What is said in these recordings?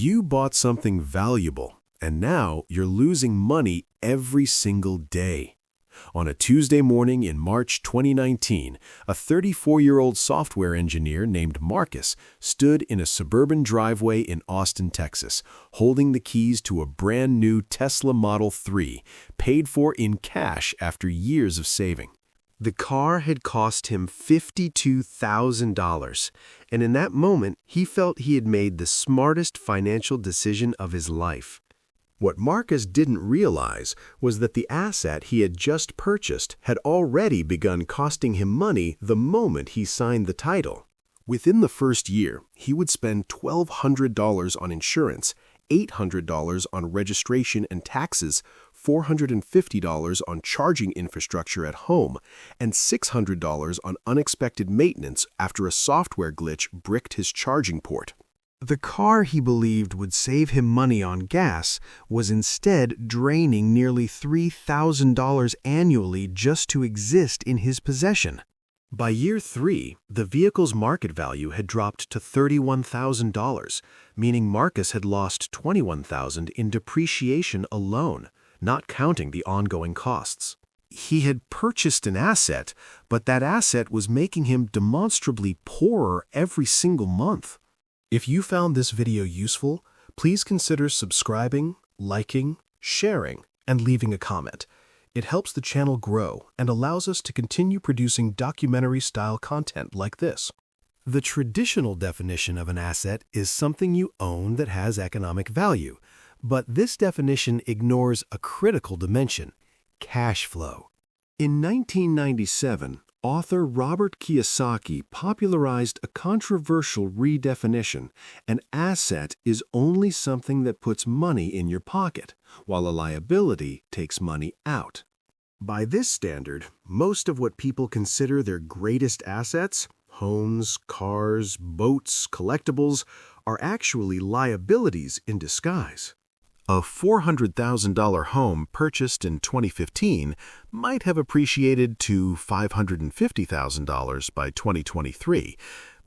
You bought something valuable, and now you're losing money every single day. On a Tuesday morning in March 2019, a 34-year-old software engineer named Marcus stood in a suburban driveway in Austin, Texas, holding the keys to a brand new Tesla Model 3, paid for in cash after years of saving. The car had cost him $52,000, and in that moment, he felt he had made the smartest financial decision of his life. What Marcus didn't realize was that the asset he had just purchased had already begun costing him money the moment he signed the title. Within the first year, he would spend $1,200 on insurance, $800 on registration and taxes, $450 on charging infrastructure at home, and $600 on unexpected maintenance after a software glitch bricked his charging port. The car he believed would save him money on gas was instead draining nearly $3,000 annually just to exist in his possession. By year 3, the vehicle's market value had dropped to $31,000, meaning Marcus had lost $21,000 in depreciation alone, not counting the ongoing costs. He had purchased an asset, but that asset was making him demonstrably poorer every single month. If you found this video useful, please consider subscribing, liking, sharing, and leaving a comment. It helps the channel grow and allows us to continue producing documentary-style content like this. The traditional definition of an asset is something you own that has economic value, but this definition ignores a critical dimension: cash flow. In 1997, author Robert Kiyosaki popularized a controversial redefinition: an asset is only something that puts money in your pocket, while a liability takes money out. By this standard, most of what people consider their greatest assets, homes, cars, boats, collectibles, are actually liabilities in disguise. A $400,000 home purchased in 2015 might have appreciated to $550,000 by 2023,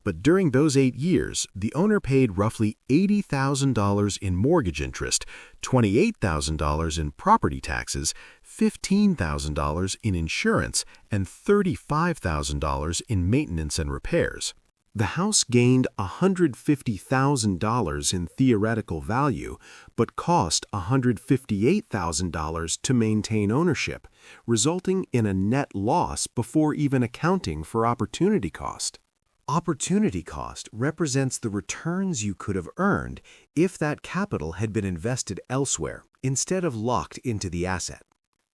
but during those 8 years, the owner paid roughly $80,000 in mortgage interest, $28,000 in property taxes, $15,000 in insurance, and $35,000 in maintenance and repairs. The house gained $150,000 in theoretical value, but cost $158,000 to maintain ownership, resulting in a net loss before even accounting for opportunity cost. Opportunity cost represents the returns you could have earned if that capital had been invested elsewhere instead of locked into the asset.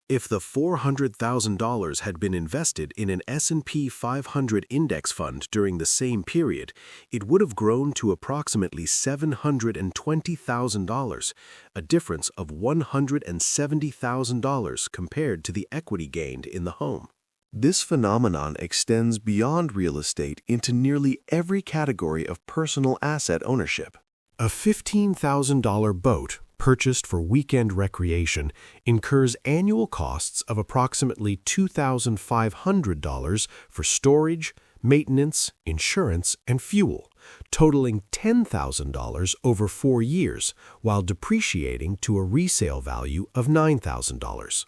If the $400,000 had been invested in an S&P 500 index fund during the same period, it would have grown to approximately $720,000, a difference of $170,000 compared to the equity gained in the home. This phenomenon extends beyond real estate into nearly every category of personal asset ownership. A $15,000 boat purchased for weekend recreation incurs annual costs of approximately $2,500 for storage, maintenance, insurance, and fuel, totaling $10,000 over 4 years, while depreciating to a resale value of $9,000.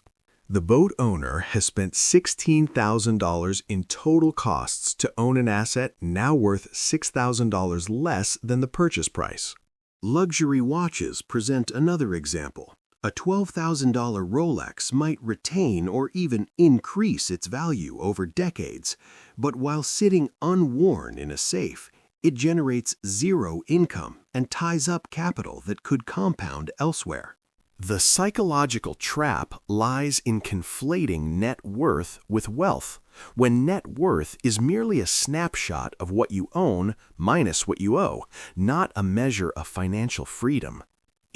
The boat owner has spent $16,000 in total costs to own an asset now worth $6,000 less than the purchase price. Luxury watches present another example. A $12,000 Rolex might retain or even increase its value over decades, but while sitting unworn in a safe, it generates zero income and ties up capital that could compound elsewhere. The psychological trap lies in conflating net worth with wealth, when net worth is merely a snapshot of what you own minus what you owe, not a measure of financial freedom.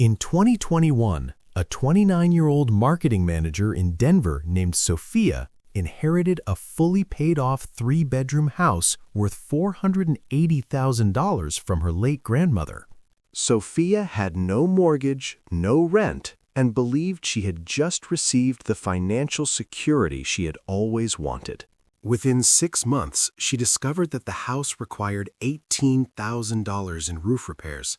In 2021, a 29-year-old marketing manager in Denver named Sofia inherited a fully paid-off 3-bedroom house worth $480,000 from her late grandmother. Sofia had no mortgage, no rent, and believed she had just received the financial security she had always wanted. Within 6 months, she discovered that the house required $18,000 in roof repairs.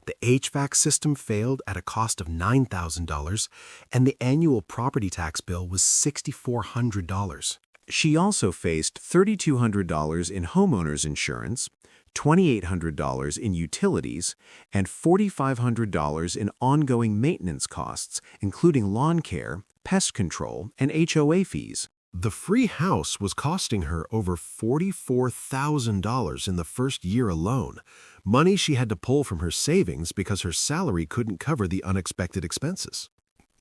The HVAC system failed at a cost of $9,000, and the annual property tax bill was $6,400. She also faced $3,200 in homeowners insurance, $2,800 in utilities, and $4,500 in ongoing maintenance costs, including lawn care, pest control, and HOA fees. The free house was costing her over $44,000 in the first year alone, money she had to pull from her savings because her salary couldn't cover the unexpected expenses.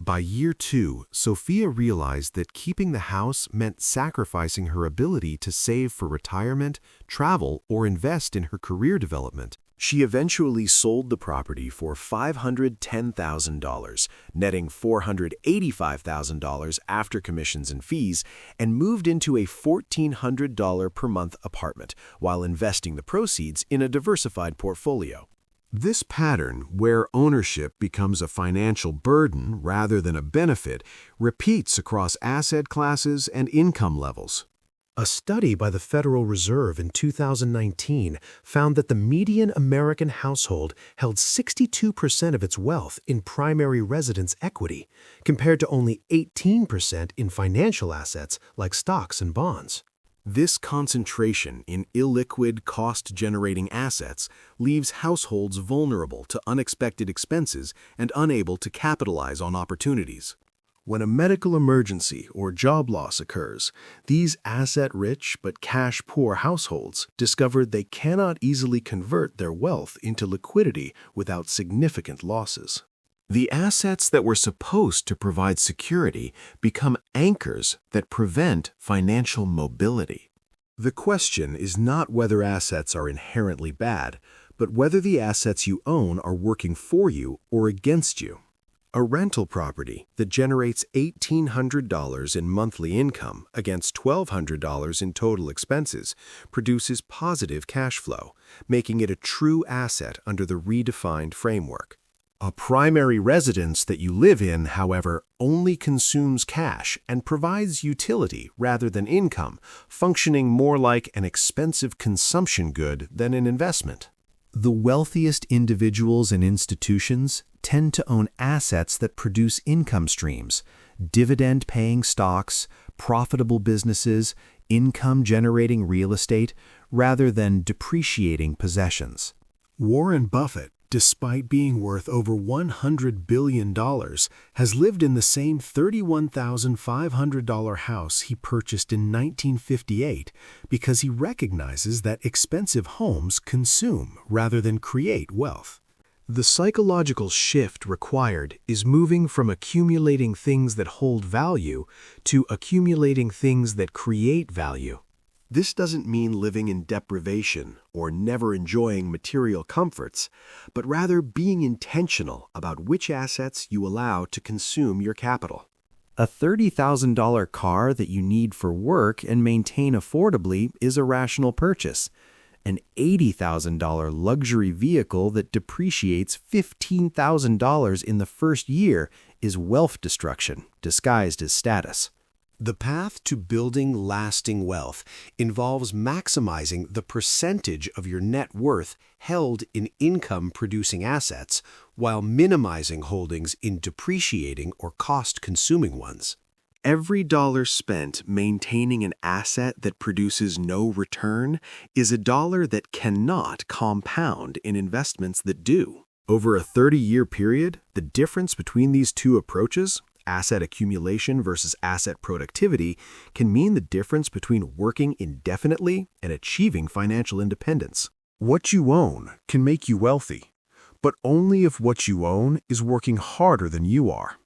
By year 2, Sofia realized that keeping the house meant sacrificing her ability to save for retirement, travel, or invest in her career development. She eventually sold the property for $510,000, netting $485,000 after commissions and fees, and moved into a $1,400 per month apartment while investing the proceeds in a diversified portfolio. This pattern, where ownership becomes a financial burden rather than a benefit, repeats across asset classes and income levels. A study by the Federal Reserve in 2019 found that the median American household held 62% of its wealth in primary residence equity, compared to only 18% in financial assets like stocks and bonds. This concentration in illiquid, cost-generating assets leaves households vulnerable to unexpected expenses and unable to capitalize on opportunities. When a medical emergency or job loss occurs, these asset-rich but cash-poor households discover they cannot easily convert their wealth into liquidity without significant losses. The assets that were supposed to provide security become anchors that prevent financial mobility. The question is not whether assets are inherently bad, but whether the assets you own are working for you or against you. A rental property that generates $1,800 in monthly income against $1,200 in total expenses produces positive cash flow, making it a true asset under the redefined framework. A primary residence that you live in, however, only consumes cash and provides utility rather than income, functioning more like an expensive consumption good than an investment. The wealthiest individuals and institutions tend to own assets that produce income streams, dividend-paying stocks, profitable businesses, income-generating real estate, rather than depreciating possessions. Warren Buffett, despite being worth over $100 billion, has lived in the same $31,500 house he purchased in 1958 because he recognizes that expensive homes consume rather than create wealth. The psychological shift required is moving from accumulating things that hold value to accumulating things that create value. This doesn't mean living in deprivation or never enjoying material comforts, but rather being intentional about which assets you allow to consume your capital. A $30,000 car that you need for work and maintain affordably is a rational purchase. An $80,000 luxury vehicle that depreciates $15,000 in the first year is wealth destruction disguised as status. The path to building lasting wealth involves maximizing the percentage of your net worth held in income-producing assets while minimizing holdings in depreciating or cost-consuming ones. Every dollar spent maintaining an asset that produces no return is a dollar that cannot compound in investments that do. Over a 30-year period, the difference between these two approaches, asset accumulation versus asset productivity, can mean the difference between working indefinitely and achieving financial independence. What you own can make you wealthy, but only if what you own is working harder than you are.